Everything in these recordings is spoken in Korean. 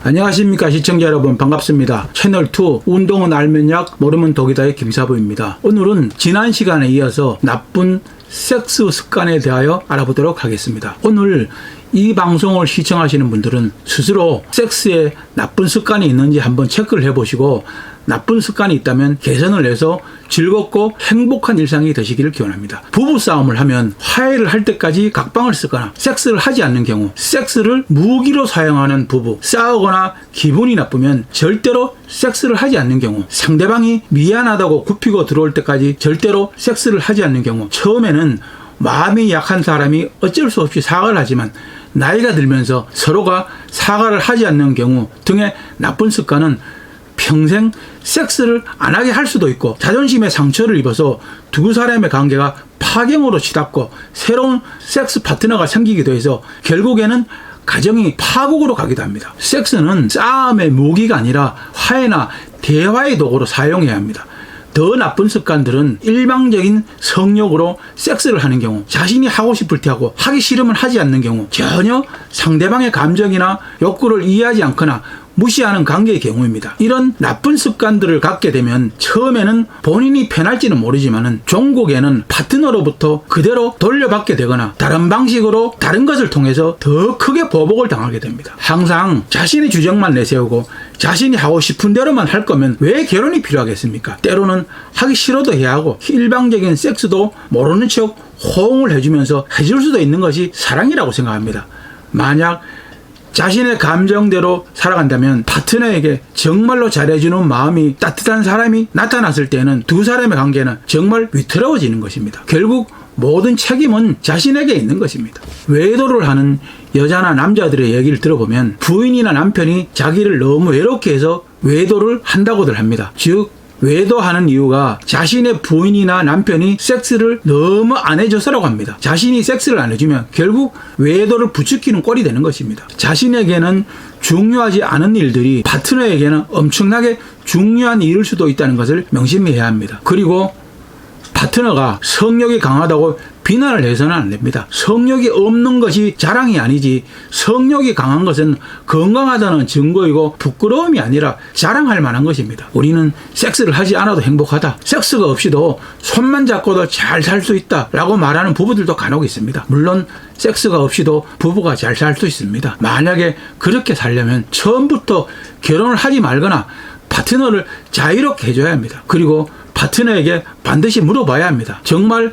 안녕하십니까 시청자 여러분, 반갑습니다. 채널2 운동은 알면 약 모르면 독이다의 김사부입니다. 오늘은 지난 시간에 이어서 나쁜 섹스 습관에 대하여 알아보도록 하겠습니다. 오늘 이 방송을 시청하시는 분들은 스스로 섹스에 나쁜 습관이 있는지 한번 체크를 해보시고 나쁜 습관이 있다면 개선을 해서 즐겁고 행복한 일상이 되시기를 기원합니다. 부부싸움을 하면 화해를 할 때까지 각방을 쓰거나 섹스를 하지 않는 경우, 섹스를 무기로 사용하는 부부, 싸우거나 기분이 나쁘면 절대로 섹스를 하지 않는 경우, 상대방이 미안하다고 굽히고 들어올 때까지 절대로 섹스를 하지 않는 경우, 처음에는 마음이 약한 사람이 어쩔 수 없이 사과를 하지만 나이가 들면서 서로가 사과를 하지 않는 경우 등의 나쁜 습관은 평생 섹스를 안 하게 할 수도 있고, 자존심에 상처를 입어서 두 사람의 관계가 파경으로 치닫고 새로운 섹스 파트너가 생기기도 해서 결국에는 가정이 파국으로 가기도 합니다. 섹스는 싸움의 무기가 아니라 화해나 대화의 도구로 사용해야 합니다. 더 나쁜 습관들은 일방적인 성욕으로 섹스를 하는 경우, 자신이 하고 싶을 때 하고 하기 싫으면 하지 않는 경우, 전혀 상대방의 감정이나 욕구를 이해하지 않거나 무시하는 관계의 경우입니다. 이런 나쁜 습관들을 갖게 되면 처음에는 본인이 편할지는 모르지만 종국에는 파트너로부터 그대로 돌려받게 되거나 다른 방식으로 다른 것을 통해서 더 크게 보복을 당하게 됩니다. 항상 자신의 주장만 내세우고 자신이 하고 싶은 대로만 할 거면 왜 결혼이 필요하겠습니까? 때로는 하기 싫어도 해야 하고 일방적인 섹스도 모르는 척 호응을 해주면서 해줄 수도 있는 것이 사랑이라고 생각합니다. 만약 자신의 감정대로 살아간다면 파트너에게 정말로 잘해주는 마음이 따뜻한 사람이 나타났을 때는 두 사람의 관계는 정말 위태로워지는 것입니다. 결국 모든 책임은 자신에게 있는 것입니다. 외도를 하는 여자나 남자들의 얘기를 들어보면 부인이나 남편이 자기를 너무 외롭게 해서 외도를 한다고들 합니다. 즉 외도하는 이유가 자신의 부인이나 남편이 섹스를 너무 안 해줘서라고 합니다. 자신이 섹스를 안 해주면 결국 외도를 부추기는 꼴이 되는 것입니다. 자신에게는 중요하지 않은 일들이 파트너에게는 엄청나게 중요한 일일 수도 있다는 것을 명심해야 합니다. 그리고 파트너가 성욕이 강하다고 비난을 해서는 안 됩니다. 성욕이 없는 것이 자랑이 아니지, 성욕이 강한 것은 건강하다는 증거이고 부끄러움이 아니라 자랑할 만한 것입니다. 우리는 섹스를 하지 않아도 행복하다, 섹스가 없이도 손만 잡고도 잘 살 수 있다 라고 말하는 부부들도 간혹 있습니다. 물론 섹스가 없이도 부부가 잘 살 수 있습니다. 만약에 그렇게 살려면 처음부터 결혼을 하지 말거나 파트너를 자유롭게 해줘야 합니다. 그리고 파트너에게 반드시 물어봐야 합니다. 정말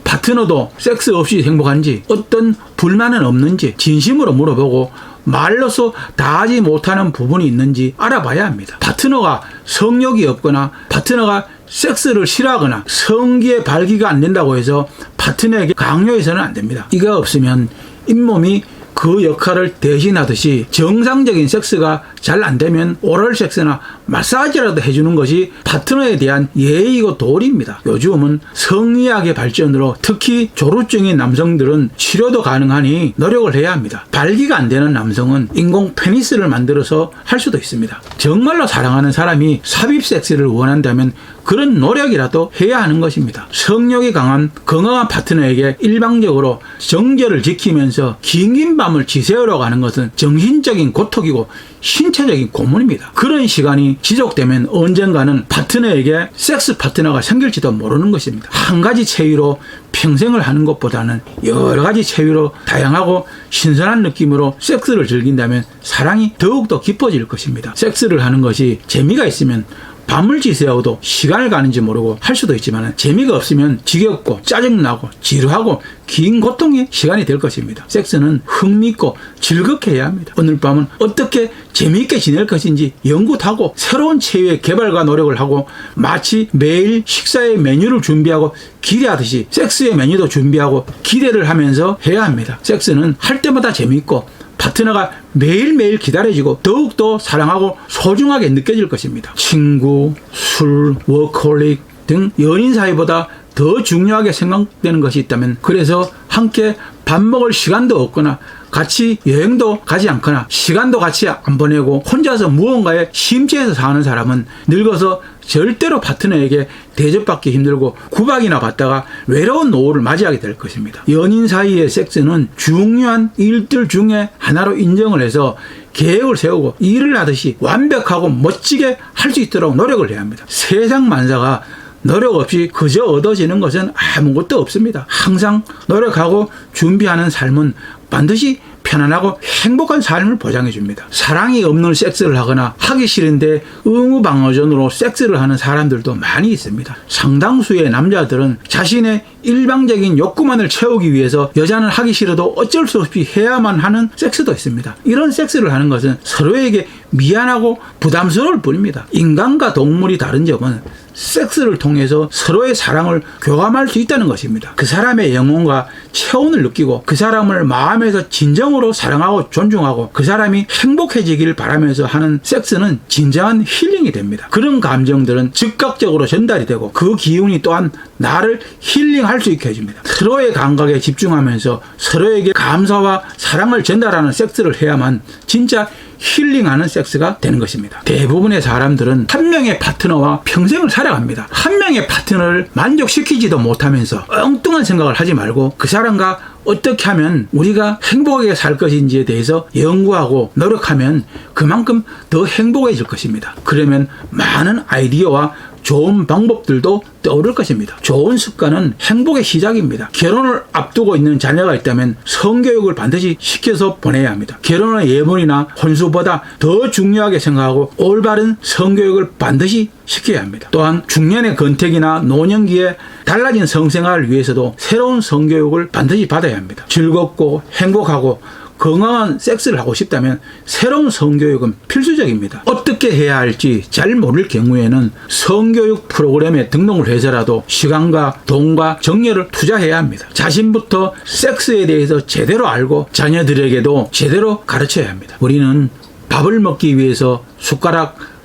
파트너도 섹스 없이 행복한지, 어떤 불만은 없는지 진심으로 물어보고 말로서 다하지 못하는 부분이 있는지 알아봐야 합니다. 파트너가 성욕이 없거나 파트너가 섹스를 싫어하거나 성기의 발기가 안 된다고 해서 파트너에게 강요해서는 안 됩니다. 이가 없으면 잇몸이 그 역할을 대신하듯이 정상적인 섹스가 잘 안 되면 오럴 섹스나 마사지라도 해주는 것이 파트너에 대한 예의이고 도리입니다. 요즘은 성의학의 발전으로 특히 조루증인 남성들은 치료도 가능하니 노력을 해야 합니다. 발기가 안 되는 남성은 인공 페니스를 만들어서 할 수도 있습니다. 정말로 사랑하는 사람이 삽입 섹스를 원한다면 그런 노력이라도 해야 하는 것입니다. 성욕이 강한 건강한 파트너에게 일방적으로 정결을 지키면서 긴 밤을 지새우러 가는 것은 정신적인 고통이고 신체적인 고문입니다. 그런 시간이 지속되면 언젠가는 파트너에게 섹스 파트너가 생길지도 모르는 것입니다. 한 가지 체위로 평생을 하는 것보다는 여러 가지 체위로 다양하고 신선한 느낌으로 섹스를 즐긴다면 사랑이 더욱더 깊어질 것입니다. 섹스를 하는 것이 재미가 있으면 밤을 지새워도 시간을 가는지 모르고 할 수도 있지만 재미가 없으면 지겹고 짜증나고 지루하고 긴 고통의 시간이 될 것입니다. 섹스는 흥미있고 즐겁게 해야 합니다. 오늘 밤은 어떻게 재미있게 지낼 것인지 연구도 하고 새로운 체위의 개발과 노력을 하고 마치 매일 식사의 메뉴를 준비하고 기대하듯이 섹스의 메뉴도 준비하고 기대를 하면서 해야 합니다. 섹스는 할 때마다 재미있고 파트너가 매일매일 기다려지고 더욱더 사랑하고 소중하게 느껴질 것입니다. 친구, 술, 워커홀릭 등 연인 사이보다 더 중요하게 생각되는 것이 있다면, 그래서 함께 밥 먹을 시간도 없거나 같이 여행도 가지 않거나 시간도 같이 안 보내고 혼자서 무언가에 심취해서 사는 사람은 늙어서 절대로 파트너에게 대접받기 힘들고 구박이나 받다가 외로운 노후를 맞이하게 될 것입니다. 연인 사이의 섹스는 중요한 일들 중에 하나로 인정을 해서 계획을 세우고 일을 하듯이 완벽하고 멋지게 할 수 있도록 노력을 해야 합니다. 세상 만사가 노력 없이 그저 얻어지는 것은 아무것도 없습니다. 항상 노력하고 준비하는 삶은 반드시 편안하고 행복한 삶을 보장해 줍니다. 사랑이 없는 섹스를 하거나 하기 싫은데 의무방어전으로 섹스를 하는 사람들도 많이 있습니다. 상당수의 남자들은 자신의 일방적인 욕구만을 채우기 위해서 여자는 하기 싫어도 어쩔 수 없이 해야만 하는 섹스도 있습니다. 이런 섹스를 하는 것은 서로에게 미안하고 부담스러울 뿐입니다. 인간과 동물이 다른 점은 섹스를 통해서 서로의 사랑을 교감할 수 있다는 것입니다. 그 사람의 영혼과 체온을 느끼고 그 사람을 마음에서 진정으로 사랑하고 존중하고 그 사람이 행복해지길 바라면서 하는 섹스는 진정한 힐링이 됩니다. 그런 감정들은 즉각적으로 전달이 되고 그 기운이 또한 나를 힐링할 수 있게 해줍니다. 서로의 감각에 집중하면서 서로에게 감사와 사랑을 전달하는 섹스를 해야만 진짜 힐링하는 섹스가 되는 것입니다. 대부분의 사람들은 한 명의 파트너와 평생을 살아갑니다. 한 명의 파트너를 만족시키지도 못하면서 엉뚱한 생각을 하지 말고 그 사람과 어떻게 하면 우리가 행복하게 살 것인지에 대해서 연구하고 노력하면 그만큼 더 행복해질 것입니다. 그러면 많은 아이디어와 좋은 방법들도 떠오를 것입니다. 좋은 습관은 행복의 시작입니다. 결혼을 앞두고 있는 자녀가 있다면 성교육을 반드시 시켜서 보내야 합니다. 결혼의 예물이나 혼수보다 더 중요하게 생각하고 올바른 성교육을 반드시 시켜야 합니다. 또한 중년의 건택이나 노년기에 달라진 성생활을 위해서도 새로운 성교육을 반드시 받아야 합니다. 즐겁고 행복하고 건강한 섹스를 하고 싶다면 새로운 성교육은 필수적입니다. 어떻게 해야 할지 잘 모를 경우에는 성교육 프로그램에 등록을 해서라도 시간과 돈과 정열을 투자해야 합니다. 자신부터 섹스에 대해서 제대로 알고 자녀들에게도 제대로 가르쳐야 합니다. 우리는 밥을 먹기 위해서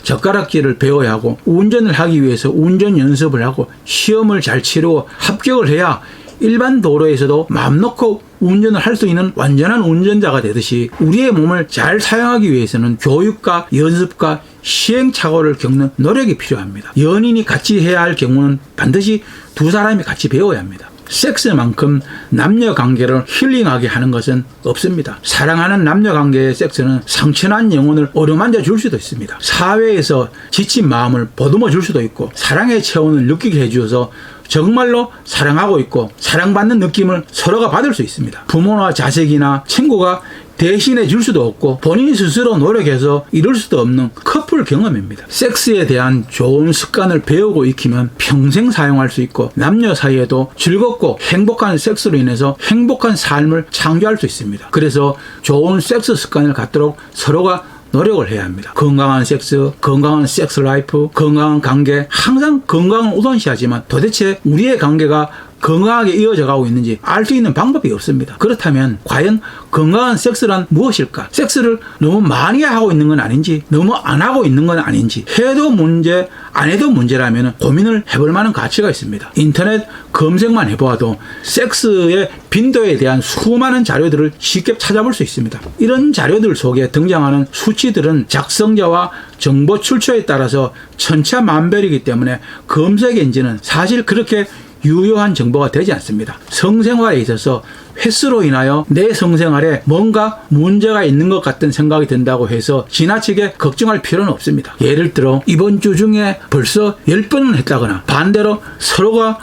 젓가락질을 배워야 하고 운전을 하기 위해서 운전 연습을 하고 시험을 잘 치르고 합격을 해야 일반 도로에서도 마음 놓고 운전을 할 수 있는 완전한 운전자가 되듯이 우리의 몸을 잘 사용하기 위해서는 교육과 연습과 시행착오를 겪는 노력이 필요합니다. 연인이 같이 해야 할 경우는 반드시 두 사람이 같이 배워야 합니다. 섹스만큼 남녀관계를 힐링하게 하는 것은 없습니다. 사랑하는 남녀관계의 섹스는 상처난 영혼을 어루만져 줄 수도 있습니다. 사회에서 지친 마음을 보듬어 줄 수도 있고 사랑의 체온을 느끼게 해주어서 정말로 사랑하고 있고 사랑받는 느낌을 서로가 받을 수 있습니다. 부모나 자식이나 친구가 대신해 줄 수도 없고 본인 스스로 노력해서 이룰 수도 없는 커플 경험입니다. 섹스에 대한 좋은 습관을 배우고 익히면 평생 사용할 수 있고 남녀 사이에도 즐겁고 행복한 섹스로 인해서 행복한 삶을 창조할 수 있습니다. 그래서 좋은 섹스 습관을 갖도록 서로가 노력을 해야 합니다. 건강한 섹스, 건강한 섹스 라이프, 건강한 관계, 항상 건강을 우선시하지만 도대체 우리의 관계가 건강하게 이어져 가고 있는지 알 수 있는 방법이 없습니다. 그렇다면 과연 건강한 섹스란 무엇일까? 섹스를 너무 많이 하고 있는 건 아닌지, 너무 안 하고 있는 건 아닌지, 해도 문제, 안 해도 문제라면 고민을 해볼 만한 가치가 있습니다. 인터넷 검색만 해보아도 섹스의 빈도에 대한 수많은 자료들을 쉽게 찾아볼 수 있습니다. 이런 자료들 속에 등장하는 수치들은 작성자와 정보 출처에 따라서 천차만별이기 때문에 검색 엔진은 사실 그렇게 유효한 정보가 되지 않습니다. 성생활에 있어서 횟수로 인하여 내 성생활에 뭔가 문제가 있는 것 같은 생각이 든다고 해서 지나치게 걱정할 필요는 없습니다. 예를 들어 이번 주 중에 벌써 10번은 했다거나 반대로 서로가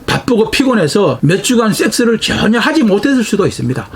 바쁘고 피곤해서 몇 주간 섹스를 전혀 하지 못했을 수도 있습니다.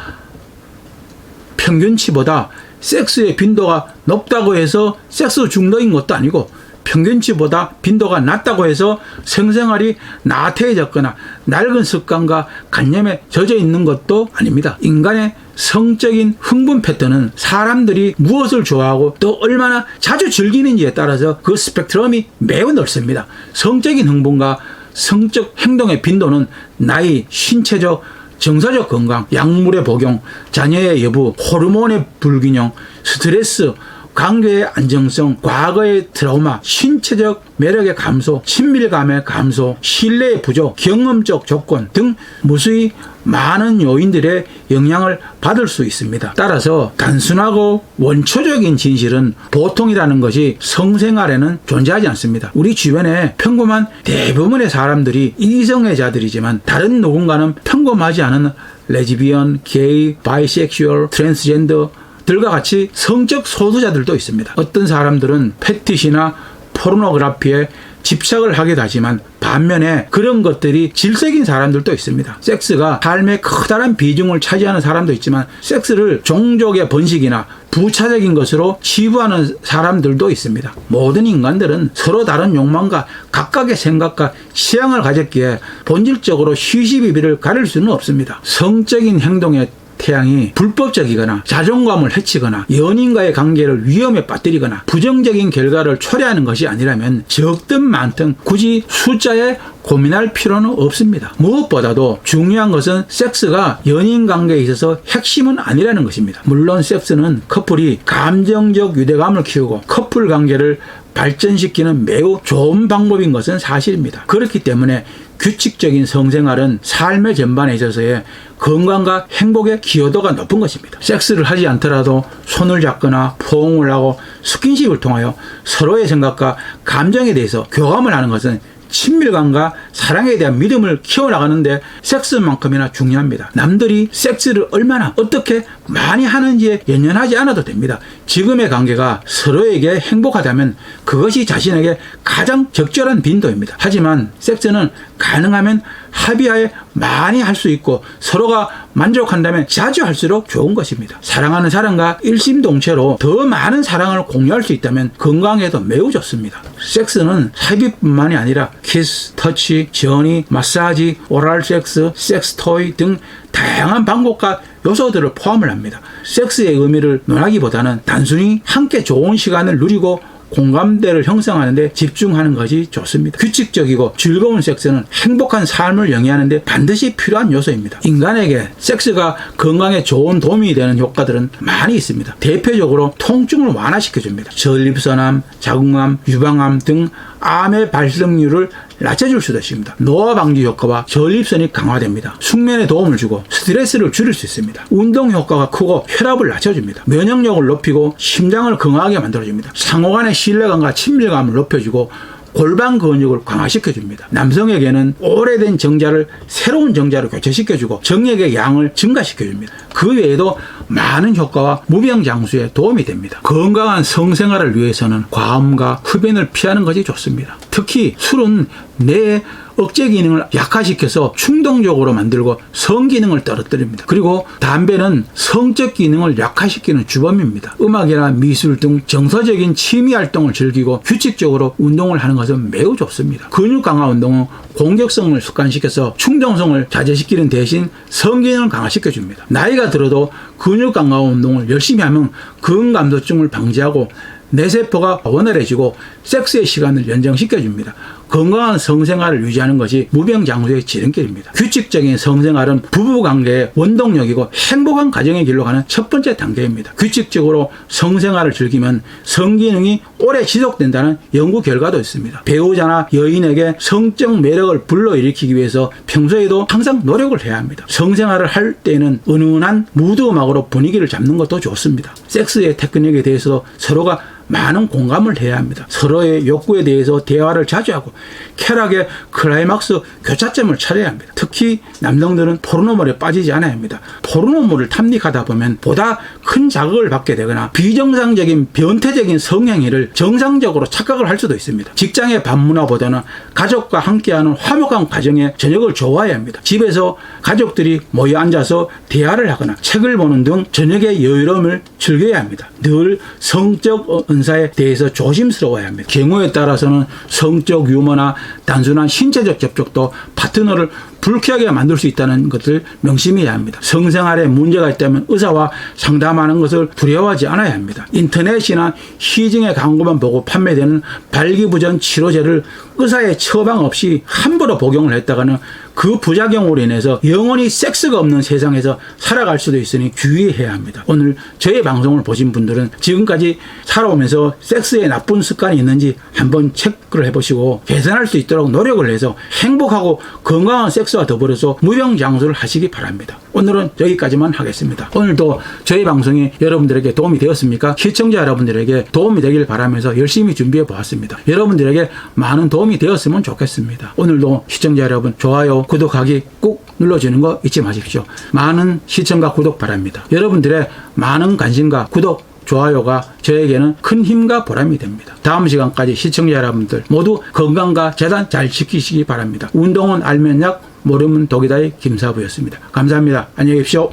평균치보다 섹스의 빈도가 높다고 해서 섹스 중독인 것도 아니고 평균치보다 빈도가 낮다고 해서 성생활이 나태해졌거나 낡은 습관과 관념에 젖어 있는 것도 아닙니다. 인간의 성적인 흥분 패턴은 사람들이 무엇을 좋아하고 또 얼마나 자주 즐기는지에 따라서 그 스펙트럼이 매우 넓습니다. 성적인 흥분과 성적 행동의 빈도는 나이, 신체적, 정서적 건강, 약물의 복용, 자녀의 여부, 호르몬의 불균형, 스트레스, 관계의 안정성, 과거의 트라우마, 신체적 매력의 감소, 친밀감의 감소, 신뢰의 부족, 경험적 조건 등 무수히 많은 요인들의 영향을 받을 수 있습니다. 따라서 단순하고 원초적인 진실은 보통이라는 것이 성생활에는 존재하지 않습니다. 우리 주변에 평범한 대부분의 사람들이 이성애자들이지만 다른 누군가는 평범하지 않은 레즈비언, 게이, 바이섹슈얼, 트랜스젠더, 들과 같이 성적 소수자들도 있습니다. 어떤 사람들은 패티시나 포르노그래피에 집착을 하기도 하지만 반면에 그런 것들이 질색인 사람들도 있습니다. 섹스가 삶의 커다란 비중을 차지하는 사람도 있지만 섹스를 종족의 번식이나 부차적인 것으로 치부하는 사람들도 있습니다. 모든 인간들은 서로 다른 욕망과 각각의 생각과 취향을 가졌기에 본질적으로 시시비비를 가릴 수는 없습니다. 성적인 행동에 태양이 불법적이거나 자존감을 해치거나 연인과의 관계를 위험에 빠뜨리거나 부정적인 결과를 초래하는 것이 아니라면 적든 많든 굳이 숫자에 고민할 필요는 없습니다. 무엇보다도 중요한 것은 섹스가 연인 관계에 있어서 핵심은 아니라는 것입니다. 물론 섹스는 커플이 감정적 유대감을 키우고 커플 관계를 발전시키는 매우 좋은 방법인 것은 사실입니다. 그렇기 때문에 규칙적인 성생활은 삶의 전반에 있어서의 건강과 행복의 기여도가 높은 것입니다. 섹스를 하지 않더라도 손을 잡거나 포옹을 하고 스킨십을 통하여 서로의 생각과 감정에 대해서 교감을 하는 것은 친밀감과 사랑에 대한 믿음을 키워나가는데 섹스만큼이나 중요합니다. 남들이 섹스를 얼마나 어떻게 많이 하는지에 연연하지 않아도 됩니다. 지금의 관계가 서로에게 행복하다면 그것이 자신에게 가장 적절한 빈도입니다. 하지만 섹스는 가능하면 합의하에 많이 할 수 있고 서로가 만족한다면 자주 할수록 좋은 것입니다. 사랑하는 사람과 일심동체로 더 많은 사랑을 공유할 수 있다면 건강에도 매우 좋습니다. 섹스는 합의뿐만이 아니라 키스, 터치, 전이, 마사지, 오랄 섹스, 섹스 토이 등 다양한 방법과 요소들을 포함을 합니다. 섹스의 의미를 논하기보다는 단순히 함께 좋은 시간을 누리고 공감대를 형성하는 데 집중하는 것이 좋습니다. 규칙적이고 즐거운 섹스는 행복한 삶을 영위하는 데 반드시 필요한 요소입니다. 인간에게 섹스가 건강에 좋은 도움이 되는 효과들은 많이 있습니다. 대표적으로 통증을 완화시켜줍니다. 전립선암, 자궁암, 유방암 등 암의 발생률을 낮춰줄 수도 있습니다. 노화 방지 효과와 전립선이 강화됩니다. 숙면에 도움을 주고 스트레스를 줄일 수 있습니다. 운동 효과가 크고 혈압을 낮춰줍니다. 면역력을 높이고 심장을 건강하게 만들어줍니다. 상호간의 신뢰감과 친밀감을 높여주고 골반 근육을 강화시켜줍니다. 남성에게는 오래된 정자를 새로운 정자로 교체시켜주고 정액의 양을 증가시켜줍니다. 그 외에도 많은 효과와 무병장수에 도움이 됩니다. 건강한 성생활을 위해서는 과음과 흡연을 피하는 것이 좋습니다. 특히 술은 뇌의 억제 기능을 약화시켜서 충동적으로 만들고 성기능을 떨어뜨립니다. 그리고 담배는 성적 기능을 약화시키는 주범입니다. 음악이나 미술 등 정서적인 취미 활동을 즐기고 규칙적으로 운동을 하는 것은 매우 좋습니다. 근육 강화 운동은 공격성을 습관시켜서 충동성을 자제시키는 대신 성기능을 강화시켜줍니다. 나이가 들어도 근육 강화 운동을 열심히 하면 근감소증을 방지하고 뇌세포가 원활해지고 섹스의 시간을 연장시켜줍니다. 건강한 성생활을 유지하는 것이 무병장수의 지름길입니다. 규칙적인 성생활은 부부관계의 원동력이고 행복한 가정의 길로 가는 첫 번째 단계입니다. 규칙적으로 성생활을 즐기면 성기능이 오래 지속된다는 연구 결과도 있습니다. 배우자나 여인에게 성적 매력을 불러일으키기 위해서 평소에도 항상 노력을 해야 합니다. 성생활을 할 때는 은은한 무드 음악으로 분위기를 잡는 것도 좋습니다. 섹스의 테크닉에 대해서 서로가 많은 공감을 해야 합니다. 서로의 욕구에 대해서 대화를 자주 하고 쾌락의 클라이막스 교차점을 찾아야 합니다. 특히 남성들은 포르노물에 빠지지 않아야 합니다. 포르노물을 탐닉하다 보면 보다 큰 자극을 받게 되거나 비정상적인 변태적인 성행위를 정상적으로 착각을 할 수도 있습니다. 직장의 밤문화보다는 가족과 함께하는 화목한 가정의 저녁을 좋아해야 합니다. 집에서 가족들이 모여 앉아서 대화를 하거나 책을 보는 등 저녁의 여유로움을 즐겨야 합니다. 늘 성적 은사에 대해서 조심스러워야 합니다. 경우에 따라서는 성적 유머나 단순한 신체적 접촉도 파트너를 불쾌하게 만들 수 있다는 것을 명심해야 합니다. 성생활에 문제가 있다면 의사와 상담하는 것을 두려워하지 않아야 합니다. 인터넷이나 시중의 광고만 보고 판매되는 발기부전 치료제를 의사의 처방 없이 함부로 복용을 했다가는 그 부작용으로 인해서 영원히 섹스가 없는 세상에서 살아갈 수도 있으니 주의해야 합니다. 오늘 저의 방송을 보신 분들은 지금까지 살아오면서 섹스에 나쁜 습관이 있는지 한번 체크를 해보시고 개선할 수 있도록 노력을 해서 행복하고 건강한 섹스와 더불어서 무병장수를 하시기 바랍니다. 오늘은 여기까지만 하겠습니다. 오늘도 저희 방송이 여러분들에게 도움이 되었습니까? 시청자 여러분들에게 도움이 되길 바라면서 열심히 준비해 보았습니다. 여러분들에게 많은 도움이 되었으면 좋겠습니다. 오늘도 시청자 여러분 좋아요, 구독하기 꼭 눌러주는 거 잊지 마십시오. 많은 시청과 구독 바랍니다. 여러분들의 많은 관심과 구독, 좋아요가 저에게는 큰 힘과 보람이 됩니다. 다음 시간까지 시청자 여러분들 모두 건강과 재단 잘 지키시기 바랍니다. 운동은 알면 약, 모르면 독이다의 김사부였습니다. 감사합니다. 안녕히 계십시오.